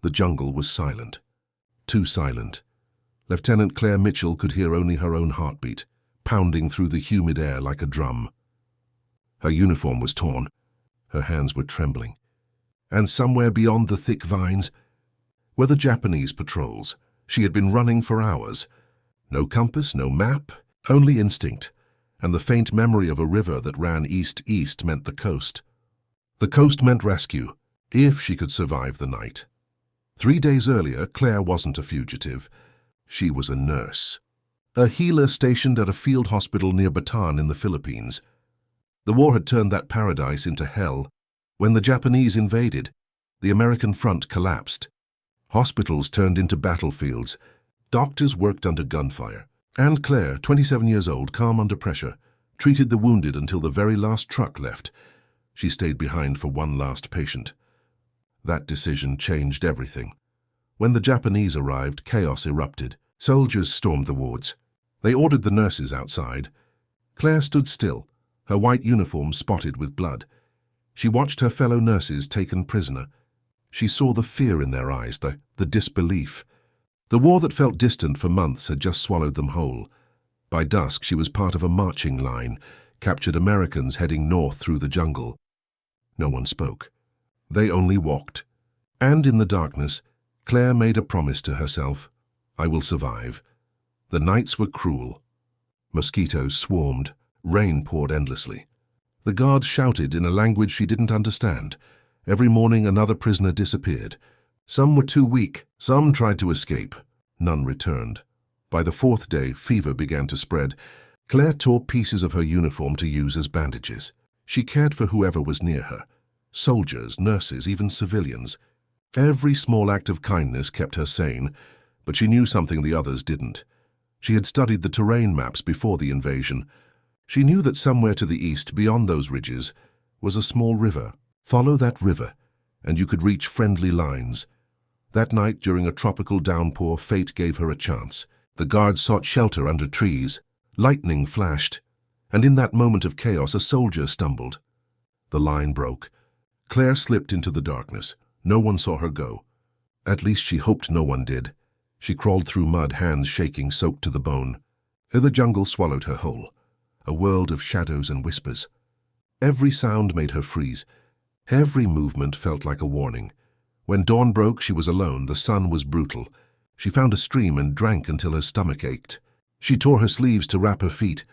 The jungle was silent. Too silent. Lieutenant Claire Mitchell could hear only her own heartbeat, pounding through the humid air like a drum. Her uniform was torn. Her hands were trembling. And somewhere beyond the thick vines were the Japanese patrols. She had been running for hours. No compass, no map, only instinct, and the faint memory of a river that ran east-east meant the coast. The coast meant rescue, if she could survive the night. 3 days earlier, Claire wasn't a fugitive. She was a nurse. A healer stationed at a field hospital near Bataan in the Philippines. The war had turned that paradise into hell. When the Japanese invaded, the American front collapsed. Hospitals turned into battlefields. Doctors worked under gunfire. And Claire, 27 years old, calm under pressure, treated the wounded until the very last truck left. She stayed behind for one last patient. That decision changed everything. When the Japanese arrived, chaos erupted. Soldiers stormed the wards. They ordered the nurses outside. Claire stood still, her white uniform spotted with blood. She watched her fellow nurses taken prisoner. She saw the fear in their eyes, the disbelief. The war that felt distant for months had just swallowed them whole. By dusk, she was part of a marching line, captured Americans heading north through the jungle. No one spoke. They only walked. And in the darkness, Claire made a promise to herself. I will survive. The nights were cruel. Mosquitoes swarmed. Rain poured endlessly. The guards shouted in a language she didn't understand. Every morning another prisoner disappeared. Some were too weak. Some tried to escape. None returned. By the 4th day, fever began to spread. Claire tore pieces of her uniform to use as bandages. She cared for whoever was near her. Soldiers, nurses, even civilians. Every small act of kindness kept her sane, but she knew something the others didn't. She had studied the terrain maps before the invasion. She knew that somewhere to the east, beyond those ridges, was a small river. Follow that river, and you could reach friendly lines. That night, during a tropical downpour, fate gave her a chance. The guards sought shelter under trees. Lightning flashed, and in that moment of chaos, a soldier stumbled. The line broke. Claire slipped into the darkness. No one saw her go. At least she hoped no one did. She crawled through mud, hands shaking, soaked to the bone. The jungle swallowed her whole. A world of shadows and whispers. Every sound made her freeze. Every movement felt like a warning. When dawn broke, she was alone. The sun was brutal. She found a stream and drank until her stomach ached. She tore her sleeves to wrap her feet,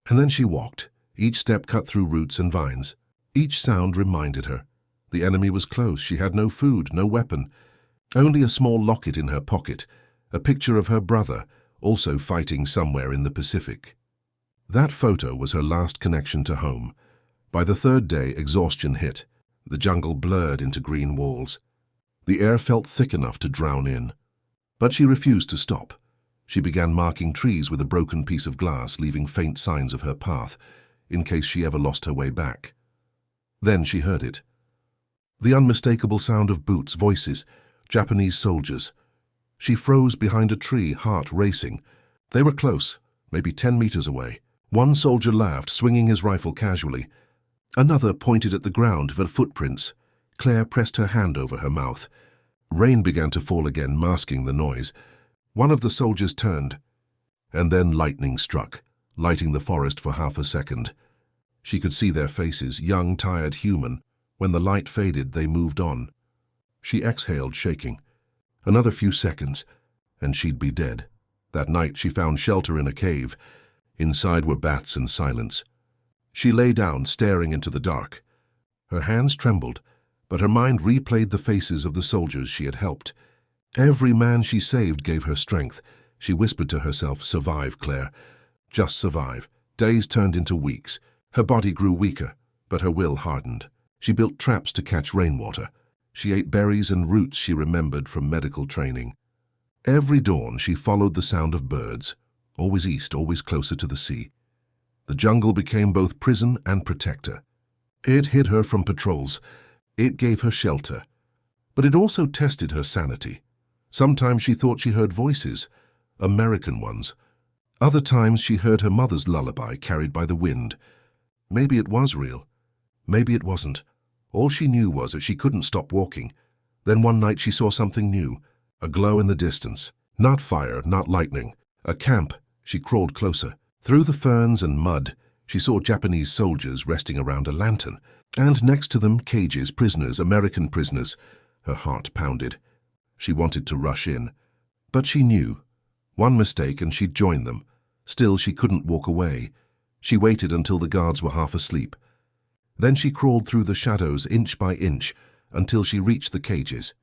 and then she walked, each step cut through roots and vines. Each sound reminded her. The enemy was close. She had no food, no weapon. Only a small locket in her pocket, a picture of her brother, also fighting somewhere in the Pacific. That photo was her last connection to home. By the 3rd day, exhaustion hit. The jungle blurred into green walls. The air felt thick enough to drown in. But she refused to stop. She began marking trees with a broken piece of glass, leaving faint signs of her path, in case she ever lost her way back. Then she heard it. The unmistakable sound of boots, voices, Japanese soldiers. She froze behind a tree, heart racing. They were close, maybe 10 meters away. One soldier laughed, swinging his rifle casually. Another pointed at the ground for footprints. Claire pressed her hand over her mouth. Rain began to fall again, masking the noise. One of the soldiers turned, and then lightning struck, lighting the forest for half a second. She could see their faces, young, tired, human. When the light faded, they moved on. She exhaled, shaking. Another few seconds, and she'd be dead. That night she found shelter in a cave. Inside were bats and silence. She lay down, staring into the dark. Her hands trembled, but her mind replayed the faces of the soldiers she had helped. Every man she saved gave her strength. She whispered to herself, "Survive, Claire. Just survive." Days turned into weeks. Her body grew weaker, but her will hardened. She built traps to catch rainwater. She ate berries and roots she remembered from medical training. Every dawn she followed the sound of birds, always east, always closer to the sea. The jungle became both prison and protector. It hid her from patrols. It gave her shelter. But it also tested her sanity. Sometimes she thought she heard voices, American ones. Other times she heard her mother's lullaby carried by the wind. Maybe it was real. Maybe it wasn't. All she knew was that she couldn't stop walking. Then one night she saw something new, a glow in the distance. Not fire, not lightning. A camp. She crawled closer. Through the ferns and mud, she saw Japanese soldiers resting around a lantern, and next to them cages, prisoners, American prisoners. Her heart pounded. She wanted to rush in, but she knew. One mistake and she'd join them. Still, she couldn't walk away. She waited until the guards were half asleep. Then she crawled through the shadows inch by inch until she reached the cages.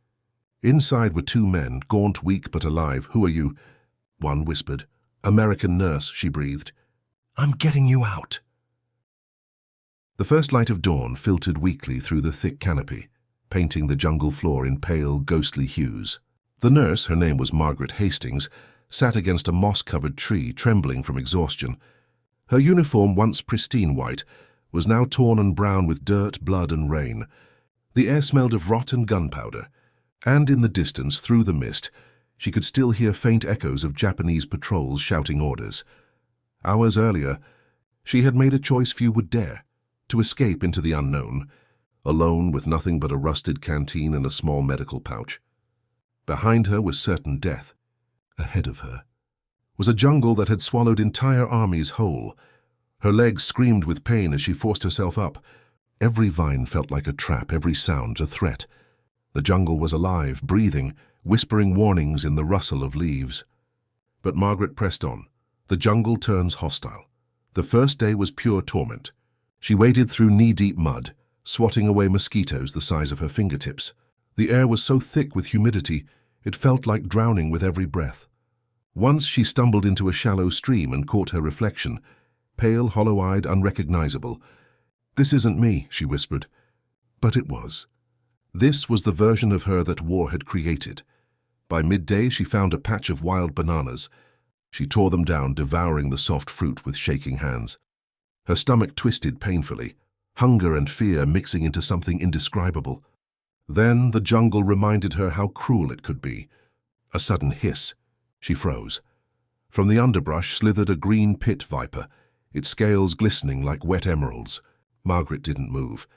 Inside were two men, gaunt, weak but alive. "Who are you?" One whispered. "American nurse," she breathed. "I'm getting you out." The first light of dawn filtered weakly through the thick canopy, painting the jungle floor in pale, ghostly hues. The nurse, her name was Margaret Hastings, sat against a moss-covered tree, trembling from exhaustion. Her uniform, once pristine white, was now torn and brown with dirt, blood, and rain. The air smelled of rot and gunpowder, and in the distance, through the mist, she could still hear faint echoes of Japanese patrols shouting orders. Hours earlier, she had made a choice few would dare, to escape into the unknown, alone with nothing but a rusted canteen and a small medical pouch. Behind her was certain death. Ahead of her was a jungle that had swallowed entire armies whole. Her legs screamed with pain as she forced herself up. Every vine felt like a trap, every sound a threat. The jungle was alive, breathing, whispering warnings in the rustle of leaves. But Margaret pressed on. The jungle turns hostile. The first day was pure torment. She waded through knee-deep mud, swatting away mosquitoes the size of her fingertips. The air was so thick with humidity, it felt like drowning with every breath. Once she stumbled into a shallow stream and caught her reflection, pale, hollow-eyed, unrecognizable. "This isn't me," she whispered. But it was. This was the version of her that war had created. By midday, she found a patch of wild bananas. She tore them down, devouring the soft fruit with shaking hands. Her stomach twisted painfully, hunger and fear mixing into something indescribable. Then the jungle reminded her how cruel it could be. A sudden hiss. She froze. From the underbrush slithered a green pit viper, its scales glistening like wet emeralds. Margaret didn't move.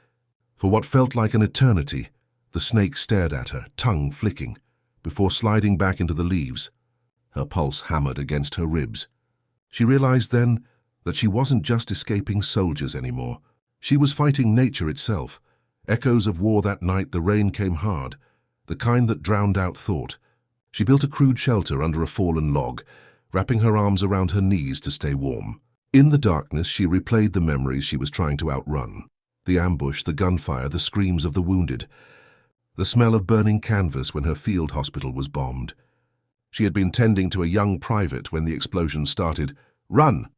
For what felt like an eternity, the snake stared at her, tongue flicking, before sliding back into the leaves. Her pulse hammered against her ribs. She realized then that she wasn't just escaping soldiers anymore. She was fighting nature itself. Echoes of war that night, the rain came hard, the kind that drowned out thought. She built a crude shelter under a fallen log, wrapping her arms around her knees to stay warm. In the darkness, she replayed the memories she was trying to outrun. The ambush, the gunfire, the screams of the wounded. The smell of burning canvas when her field hospital was bombed. She had been tending to a young private when the explosion started. "Run!"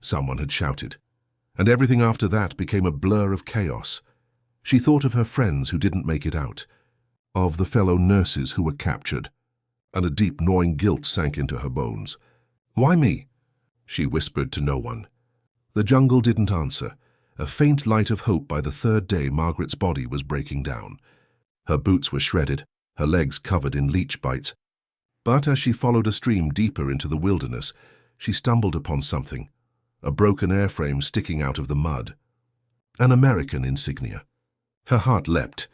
someone had shouted. And everything after that became a blur of chaos. She thought of her friends who didn't make it out, of the fellow nurses who were captured, and a deep gnawing guilt sank into her bones. "Why me?" she whispered to no one. The jungle didn't answer. A faint light of hope. By the third day, Margaret's body was breaking down. Her boots were shredded, her legs covered in leech bites. But as she followed a stream deeper into the wilderness, she stumbled upon something, a broken airframe sticking out of the mud. An American insignia. Her heart leapt.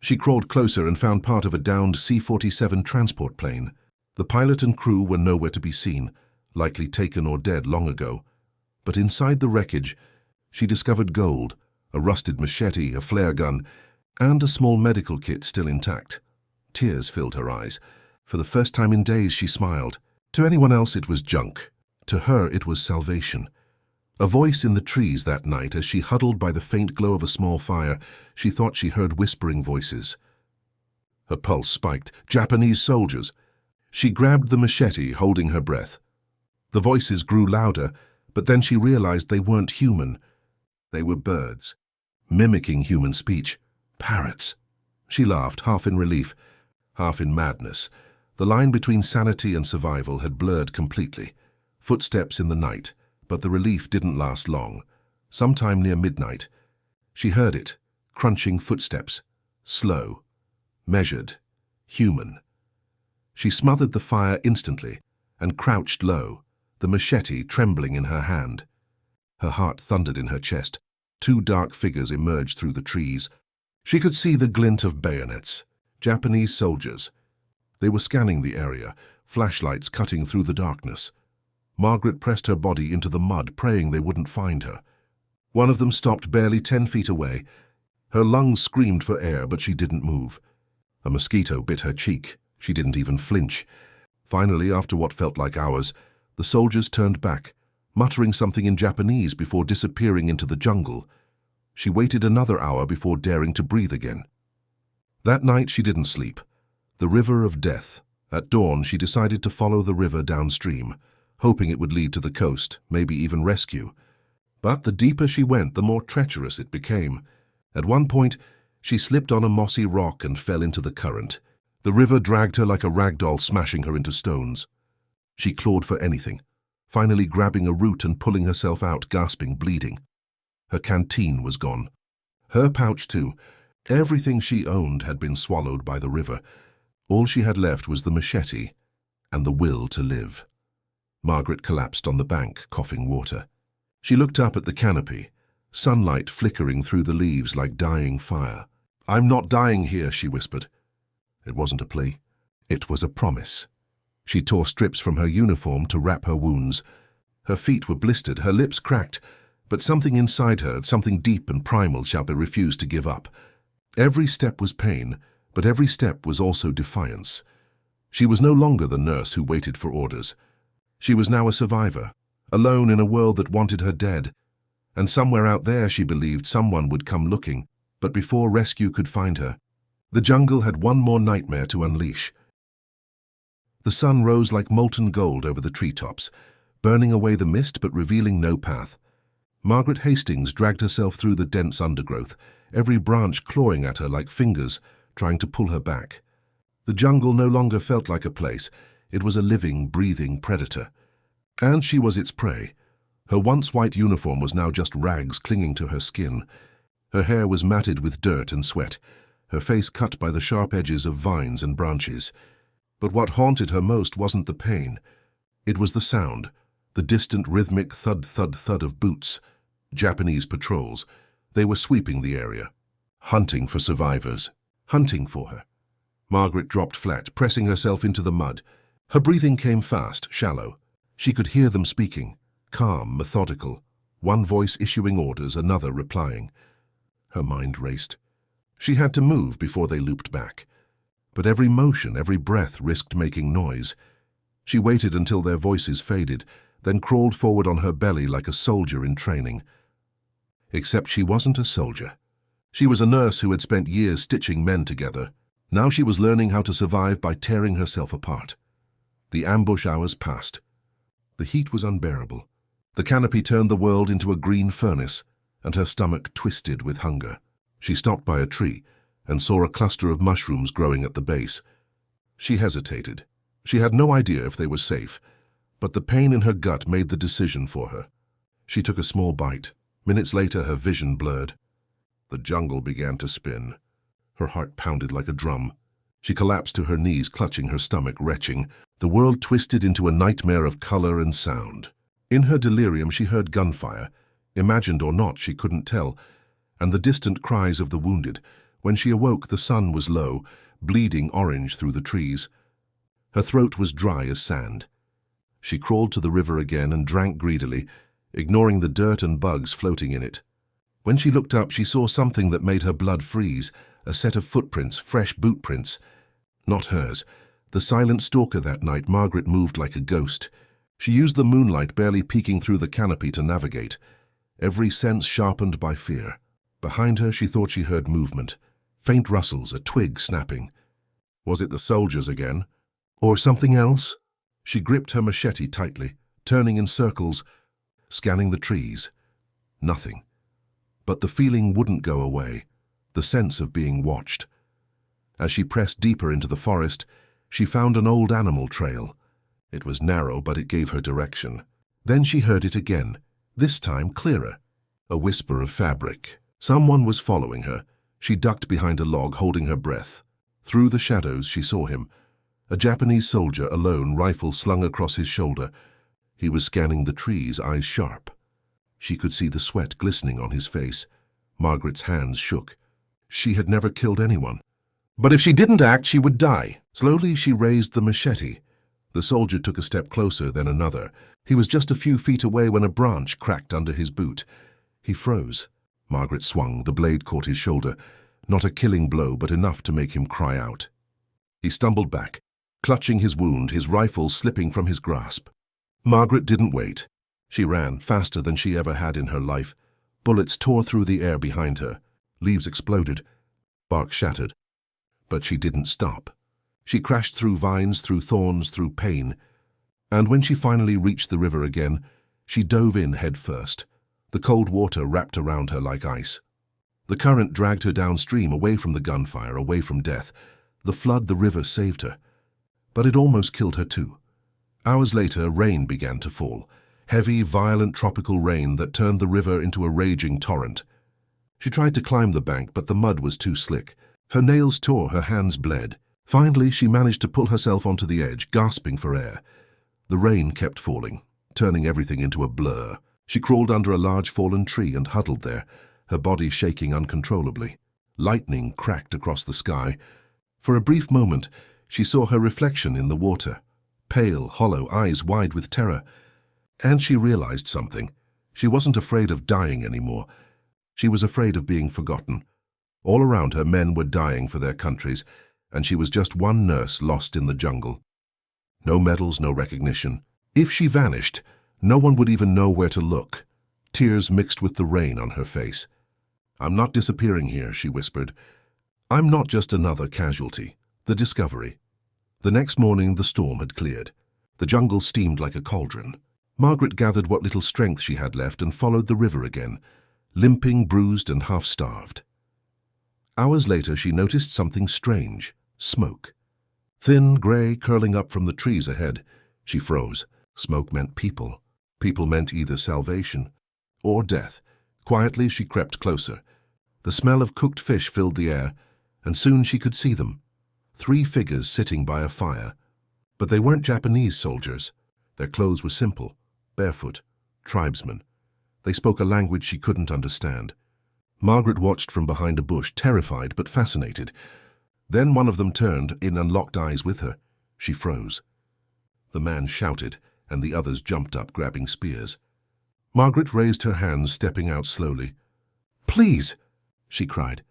She crawled closer and found part of a downed C-47 transport plane. The pilot and crew were nowhere to be seen, likely taken or dead long ago. But inside the wreckage, she discovered gold, a rusted machete, a flare gun, and a small medical kit still intact. Tears filled her eyes. For the first time in days, she smiled. To anyone else, it was junk. To her, it was salvation. A voice in the trees that night, as she huddled by the faint glow of a small fire, she thought she heard whispering voices. Her pulse spiked. Japanese soldiers. She grabbed the machete, holding her breath. The voices grew louder, but then she realized they weren't human. They were birds, mimicking human speech. Parrots. She laughed, half in relief, half in madness. The line between sanity and survival had blurred completely. Footsteps in the night, but the relief didn't last long. Sometime near midnight, she heard it, crunching footsteps, slow, measured, human. She smothered the fire instantly and crouched low, the machete trembling in her hand. Her heart thundered in her chest. Two dark figures emerged through the trees. She could see the glint of bayonets. Japanese soldiers. They were scanning the area, flashlights cutting through the darkness. Margaret pressed her body into the mud, praying they wouldn't find her. One of them stopped barely 10 feet away. Her lungs screamed for air, but she didn't move. A mosquito bit her cheek. She didn't even flinch. Finally, after what felt like hours, the soldiers turned back, muttering something in Japanese before disappearing into the jungle. She waited another hour before daring to breathe again. That night she didn't sleep. The river of death. At dawn she decided to follow the river downstream, hoping it would lead to the coast, maybe even rescue. But the deeper she went, the more treacherous it became. At one point, she slipped on a mossy rock and fell into the current. The river dragged her like a rag doll, smashing her into stones. She clawed for anything, finally grabbing a root and pulling herself out, gasping, bleeding. Her canteen was gone. Her pouch too. Everything she owned had been swallowed by the river. All she had left was the machete and the will to live. Margaret collapsed on the bank, coughing water. She looked up at the canopy, sunlight flickering through the leaves like dying fire. "I'm not dying here," she whispered. It wasn't a plea. It was a promise. She tore strips from her uniform to wrap her wounds. Her feet were blistered, her lips cracked, but something inside her, something deep and primal, refused to give up. Every step was pain, but every step was also defiance. She was no longer the nurse who waited for orders. She was now a survivor, alone in a world that wanted her dead. And somewhere out there, she believed, someone would come looking. But before rescue could find her, the jungle had one more nightmare to unleash. The sun rose like molten gold over the treetops, burning away the mist but revealing no path. Margaret Hastings dragged herself through the dense undergrowth, every branch clawing at her like fingers, trying to pull her back. The jungle no longer felt like a place. It was a living, breathing predator. And she was its prey. Her once white uniform was now just rags clinging to her skin. Her hair was matted with dirt and sweat, her face cut by the sharp edges of vines and branches. But what haunted her most wasn't the pain. It was the sound, the distant rhythmic thud-thud-thud of boots. Japanese patrols. They were sweeping the area, hunting for survivors, hunting for her. Margaret dropped flat, pressing herself into the mud. Her breathing came fast, shallow. She could hear them speaking, calm, methodical, one voice issuing orders, another replying. Her mind raced. She had to move before they looped back. But every motion, every breath risked making noise. She waited until their voices faded, then crawled forward on her belly like a soldier in training. Except she wasn't a soldier. She was a nurse who had spent years stitching men together. Now she was learning how to survive by tearing herself apart. The ambush hours passed. The heat was unbearable. The canopy turned the world into a green furnace, and her stomach twisted with hunger. She stopped by a tree and saw a cluster of mushrooms growing at the base. She hesitated. She had no idea if they were safe, but the pain in her gut made the decision for her. She took a small bite. Minutes later, her vision blurred. The jungle began to spin. Her heart pounded like a drum. She collapsed to her knees, clutching her stomach, retching. The world twisted into a nightmare of color and sound. In her delirium, she heard gunfire. Imagined or not, she couldn't tell. And the distant cries of the wounded. When she awoke, the sun was low, bleeding orange through the trees. Her throat was dry as sand. She crawled to the river again and drank greedily, ignoring the dirt and bugs floating in it. When she looked up, she saw something that made her blood freeze, a set of footprints, fresh boot prints. Not hers. The silent stalker that night, Margaret moved like a ghost. She used the moonlight barely peeking through the canopy to navigate, every sense sharpened by fear. Behind her, she thought she heard movement, faint rustles, a twig snapping. Was it the soldiers again? Or something else? She gripped her machete tightly, turning in circles, scanning the trees. Nothing. But the feeling wouldn't go away, the sense of being watched. As she pressed deeper into the forest, she found an old animal trail. It was narrow, but it gave her direction. Then she heard it again, this time clearer. A whisper of fabric. Someone was following her. She ducked behind a log, holding her breath. Through the shadows, she saw him. A Japanese soldier, alone, rifle slung across his shoulder. He was scanning the trees, eyes sharp. She could see the sweat glistening on his face. Margaret's hands shook. She had never killed anyone. But if she didn't act, she would die. Slowly, she raised the machete. The soldier took a step closer, then another. He was just a few feet away when a branch cracked under his boot. He froze. Margaret swung. The blade caught his shoulder. Not a killing blow, but enough to make him cry out. He stumbled back, clutching his wound, his rifle slipping from his grasp. Margaret didn't wait. She ran, faster than she ever had in her life. Bullets tore through the air behind her. Leaves exploded. Bark shattered. But she didn't stop. She crashed through vines, through thorns, through pain. And when she finally reached the river again, she dove in head first. The cold water wrapped around her like ice. The current dragged her downstream, away from the gunfire, away from death. The flood, the river saved her. But it almost killed her too. Hours later, rain began to fall. Heavy, violent tropical rain that turned the river into a raging torrent. She tried to climb the bank, but the mud was too slick. Her nails tore, her hands bled. Finally, she managed to pull herself onto the edge, gasping for air. The rain kept falling, turning everything into a blur. She crawled under a large fallen tree and huddled there, her body shaking uncontrollably. Lightning cracked across the sky. For a brief moment, she saw her reflection in the water, pale, hollow, eyes wide with terror. And she realized something. She wasn't afraid of dying anymore. She was afraid of being forgotten. All around her, men were dying for their countries, and she was just one nurse lost in the jungle. No medals, no recognition. If she vanished, no one would even know where to look. Tears mixed with the rain on her face. "I'm not disappearing here," she whispered. "I'm not just another casualty. The discovery." The next morning, the storm had cleared. The jungle steamed like a cauldron. Margaret gathered what little strength she had left and followed the river again, limping, bruised, and half-starved. Hours later, she noticed something strange. Smoke. Thin, grey, curling up from the trees ahead. She froze. Smoke meant people. People meant either salvation or death. Quietly, she crept closer. The smell of cooked fish filled the air, and soon she could see them. 3 figures sitting by a fire. But they weren't Japanese soldiers. Their clothes were simple, barefoot, tribesmen. They spoke a language she couldn't understand. Margaret watched from behind a bush, terrified but fascinated. Then one of them turned in and locked eyes with her. She froze. The man shouted, and the others jumped up, grabbing spears. Margaret raised her hands, stepping out slowly. "Please," she cried.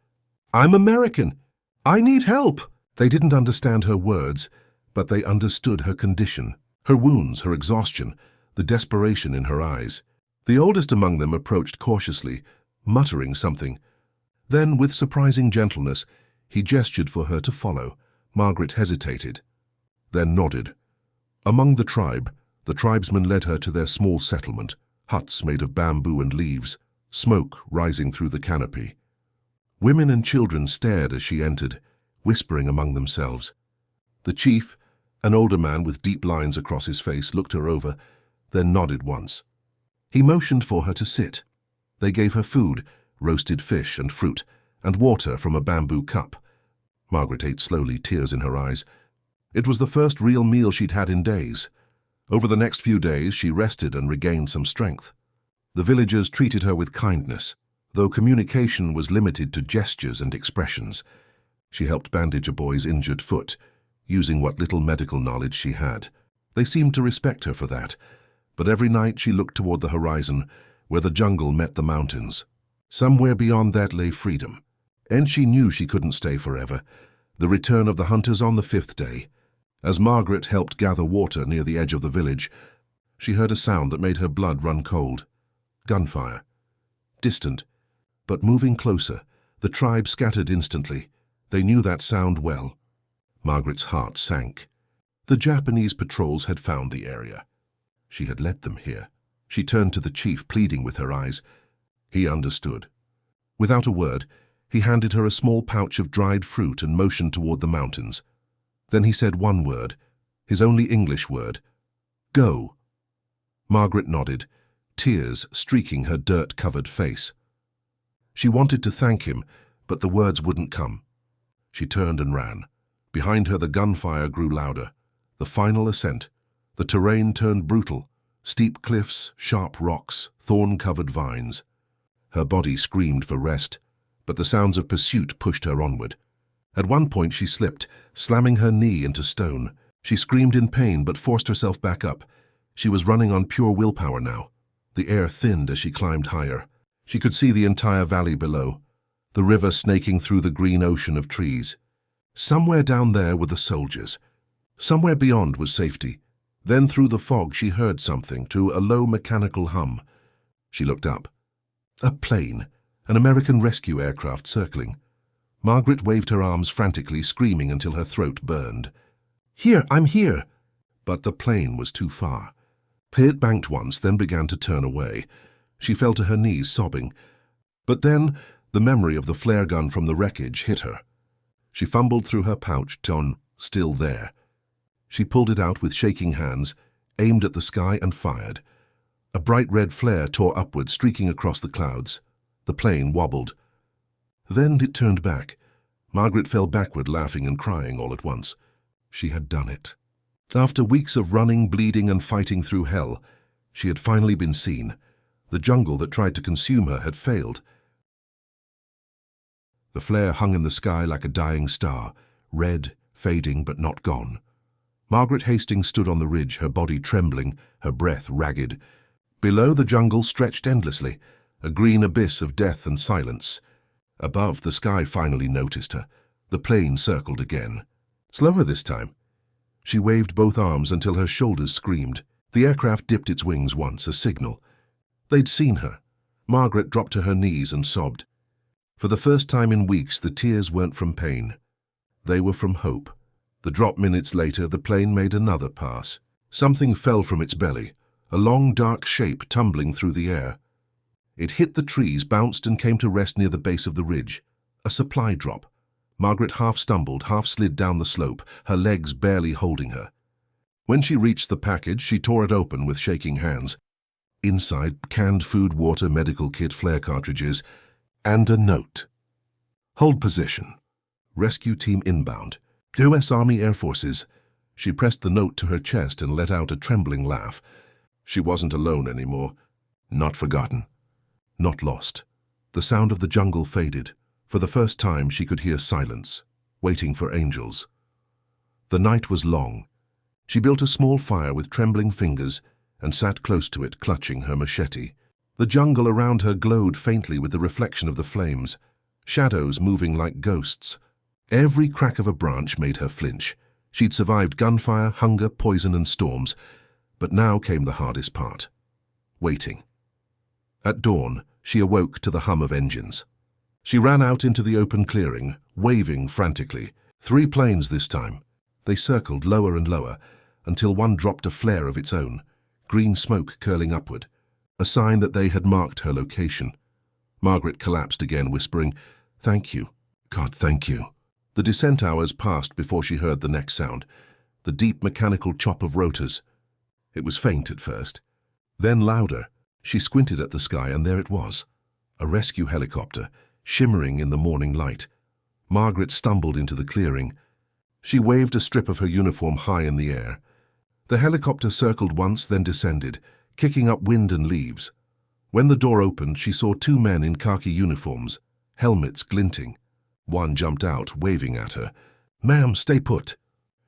"I'm American. I need help." They didn't understand her words, but they understood her condition, her wounds, her exhaustion, the desperation in her eyes. The oldest among them approached cautiously, muttering something. Then, with surprising gentleness, he gestured for her to follow. Margaret hesitated, then nodded. Among the tribesmen led her to their small settlement, huts made of bamboo and leaves, smoke rising through the canopy. Women and children stared as she entered, whispering among themselves. The chief, an older man with deep lines across his face, looked her over, then nodded once. He motioned for her to sit. They gave her food, roasted fish and fruit, and water from a bamboo cup. Margaret ate slowly, tears in her eyes. It was the first real meal she'd had in days. Over the next few days, she rested and regained some strength. The villagers treated her with kindness, though communication was limited to gestures and expressions. She helped bandage a boy's injured foot, using what little medical knowledge she had. They seemed to respect her for that, but every night she looked toward the horizon, where the jungle met the mountains. Somewhere beyond that lay freedom, and she knew she couldn't stay forever. The return of the hunters on the 5th day. As Margaret helped gather water near the edge of the village, she heard a sound that made her blood run cold. Gunfire. Distant, but moving closer. The tribe scattered instantly. They knew that sound well. Margaret's heart sank. The Japanese patrols had found the area. She had led them here. She turned to the chief, pleading with her eyes. He understood. Without a word, he handed her a small pouch of dried fruit and motioned toward the mountains. Then he said one word, his only English word. "Go." Margaret nodded, tears streaking her dirt-covered face. She wanted to thank him, but the words wouldn't come. She turned and ran. Behind her the gunfire grew louder. The final ascent. The terrain turned brutal. Steep cliffs, sharp rocks, thorn-covered vines. Her body screamed for rest, but the sounds of pursuit pushed her onward. At one point she slipped, slamming her knee into stone. She screamed in pain but forced herself back up. She was running on pure willpower now. The air thinned as she climbed higher. She could see the entire valley below, the river snaking through the green ocean of trees. Somewhere down there were the soldiers. Somewhere beyond was safety. Then through the fog she heard something, to a low mechanical hum. She looked up. A plane, an American rescue aircraft circling. Margaret waved her arms frantically, screaming until her throat burned. "Here, I'm here!" But the plane was too far. It banked once, then began to turn away. She fell to her knees, sobbing. But then the memory of the flare gun from the wreckage hit her. She fumbled through her pouch, still there. She pulled it out with shaking hands, aimed at the sky and fired. A bright red flare tore upward, streaking across the clouds. The plane wobbled. Then it turned back. Margaret fell backward, laughing and crying all at once. She had done it. After weeks of running, bleeding and fighting through hell, she had finally been seen. The jungle that tried to consume her had failed. The flare hung in the sky like a dying star, red, fading but not gone. Margaret Hastings stood on the ridge, her body trembling, her breath ragged. Below, the jungle stretched endlessly, a green abyss of death and silence. Above, the sky finally noticed her. The plane circled again. Slower this time. She waved both arms until her shoulders screamed. The aircraft dipped its wings once, a signal. They'd seen her. Margaret dropped to her knees and sobbed. For the first time in weeks, the tears weren't from pain. They were from hope. The drop minutes later, the plane made another pass. Something fell from its belly, a long dark shape tumbling through the air. It hit the trees, bounced and came to rest near the base of the ridge. A supply drop. Margaret half stumbled, half slid down the slope, her legs barely holding her. When she reached the package, she tore it open with shaking hands. Inside, canned food, water, medical kit, flare cartridges, and a note. Hold position. Rescue team inbound. U.S. Army Air Forces. She pressed the note to her chest and let out a trembling laugh. She wasn't alone anymore. Not forgotten. Not lost. The sound of the jungle faded. For the first time, she could hear silence, waiting for angels. The night was long. She built a small fire with trembling fingers and sat close to it, clutching her machete. The jungle around her glowed faintly with the reflection of the flames, shadows moving like ghosts. Every crack of a branch made her flinch. She'd survived gunfire, hunger, poison and storms, but now came the hardest part. Waiting. At dawn, she awoke to the hum of engines. She ran out into the open clearing, waving frantically. 3 planes this time. They circled lower and lower, until one dropped a flare of its own, green smoke curling upward, a sign that they had marked her location. Margaret collapsed again, whispering, "Thank you. God, thank you." The descent hours passed before she heard the next sound, the deep mechanical chop of rotors. It was faint at first, then louder. She squinted at the sky, and there it was, a rescue helicopter, shimmering in the morning light. Margaret stumbled into the clearing. She waved a strip of her uniform high in the air. The helicopter circled once, then descended, kicking up wind and leaves. When the door opened, she saw 2 men in khaki uniforms, helmets glinting. One jumped out, waving at her. "Ma'am, stay put."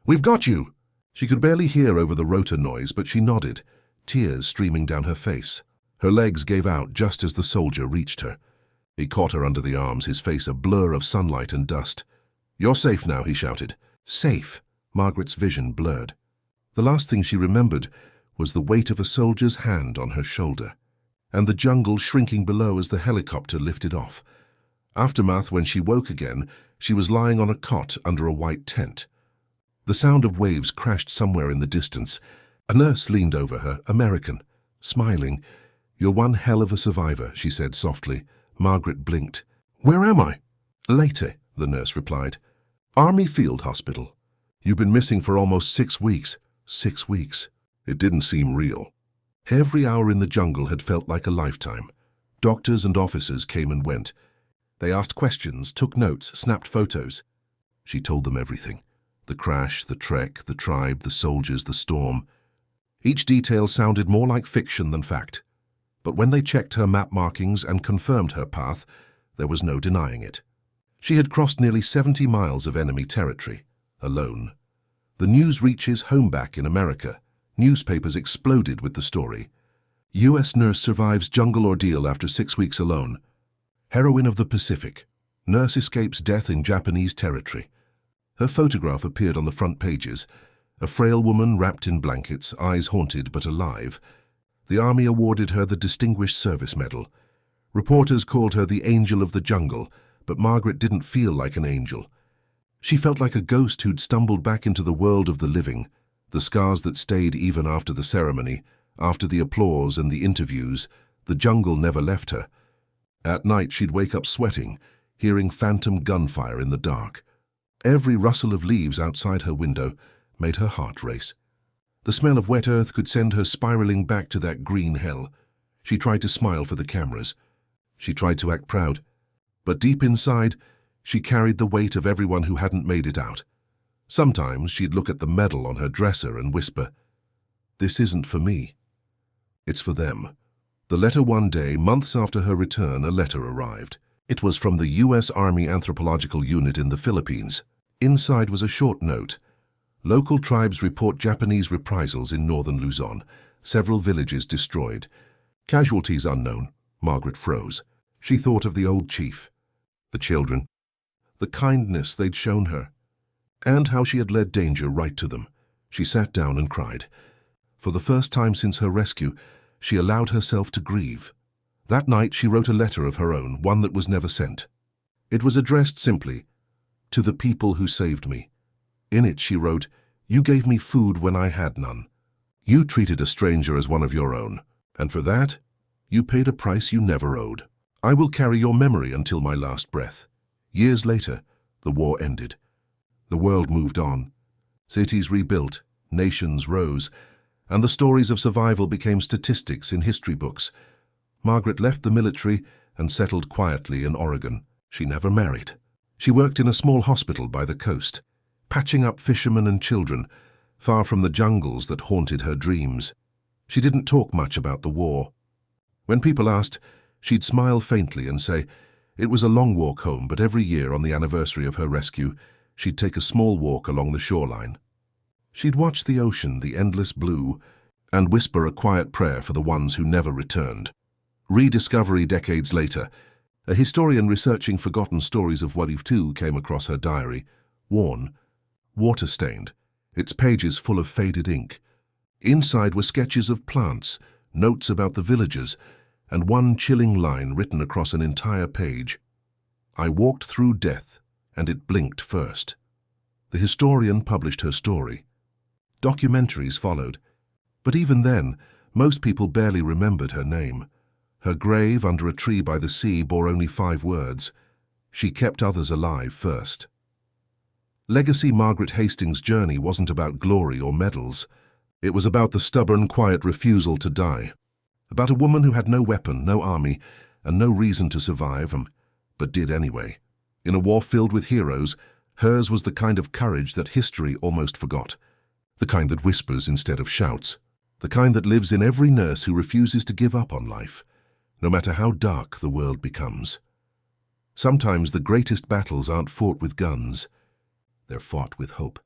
"We've got you." She could barely hear over the rotor noise, but she nodded, tears streaming down her face. Her legs gave out just as the soldier reached her. He caught her under the arms, his face a blur of sunlight and dust. "You're safe now," he shouted. Safe. Margaret's vision blurred. The last thing she remembered was the weight of a soldier's hand on her shoulder, and the jungle shrinking below as the helicopter lifted off. Aftermath, when she woke again, she was lying on a cot under a white tent. The sound of waves crashed somewhere in the distance. A nurse leaned over her, American, smiling. "You're one hell of a survivor," she said softly. Margaret blinked. "Where am I?" "Later," the nurse replied. "Army Field Hospital. You've been missing for almost 6 weeks. 6 weeks." It didn't seem real. Every hour in the jungle had felt like a lifetime. Doctors and officers came and went. They asked questions, took notes, snapped photos. She told them everything. The crash, the trek, the tribe, the soldiers, the storm. Each detail sounded more like fiction than fact. But when they checked her map markings and confirmed her path, there was no denying it. She had crossed nearly 70 miles of enemy territory, alone. The news reaches home back in America. Newspapers exploded with the story. U.S. nurse survives jungle ordeal after 6 weeks alone. Heroine of the Pacific. Nurse escapes death in Japanese territory. Her photograph appeared on the front pages. A frail woman wrapped in blankets, eyes haunted but alive. The army awarded her the Distinguished Service Medal. Reporters called her the Angel of the Jungle, but Margaret didn't feel like an angel. She felt like a ghost who'd stumbled back into the world of the living, the scars that stayed even after the ceremony, after the applause and the interviews. The jungle never left her. At night she'd wake up sweating, hearing phantom gunfire in the dark. Every rustle of leaves outside her window made her heart race. The smell of wet earth could send her spiraling back to that green hell. She tried to smile for the cameras. She tried to act proud. But deep inside, she carried the weight of everyone who hadn't made it out. Sometimes she'd look at the medal on her dresser and whisper, "This isn't for me. It's for them." The letter one day, months after her return, a letter arrived. It was from the U.S. Army Anthropological Unit in the Philippines. Inside was a short note. Local tribes report Japanese reprisals in northern Luzon. Several villages destroyed. Casualties unknown. Margaret froze. She thought of the old chief, the children, the kindness they'd shown her, and how she had led danger right to them. She sat down and cried. For the first time since her rescue, she allowed herself to grieve. That night she wrote a letter of her own, one that was never sent. It was addressed simply, "To the people who saved me." In it she wrote, "You gave me food when I had none. You treated a stranger as one of your own, and for that, you paid a price you never owed. I will carry your memory until my last breath." Years later, the war ended. The world moved on. Cities rebuilt, nations rose, and the stories of survival became statistics in history books. Margaret left the military and settled quietly in Oregon. She never married. She worked in a small hospital by the coast, patching up fishermen and children, far from the jungles that haunted her dreams. She didn't talk much about the war. When people asked, she'd smile faintly and say, it was a long walk home, but every year on the anniversary of her rescue, she'd take a small walk along the shoreline. She'd watch the ocean, the endless blue, and whisper a quiet prayer for the ones who never returned. Rediscovery decades later, a historian researching forgotten stories of World War II came across her diary, worn, water-stained, its pages full of faded ink. Inside were sketches of plants, notes about the villagers, and one chilling line written across an entire page. "I walked through death, and it blinked first." The historian published her story. Documentaries followed, but even then, most people barely remembered her name. Her grave under a tree by the sea bore only 5 words. She kept others alive first. Legacy Margaret Hastings' journey wasn't about glory or medals. It was about the stubborn, quiet refusal to die. About a woman who had no weapon, no army, and no reason to survive, but did anyway. In a war filled with heroes, hers was the kind of courage that history almost forgot. The kind that whispers instead of shouts. The kind that lives in every nurse who refuses to give up on life, no matter how dark the world becomes. Sometimes the greatest battles aren't fought with guns. They're fought with hope.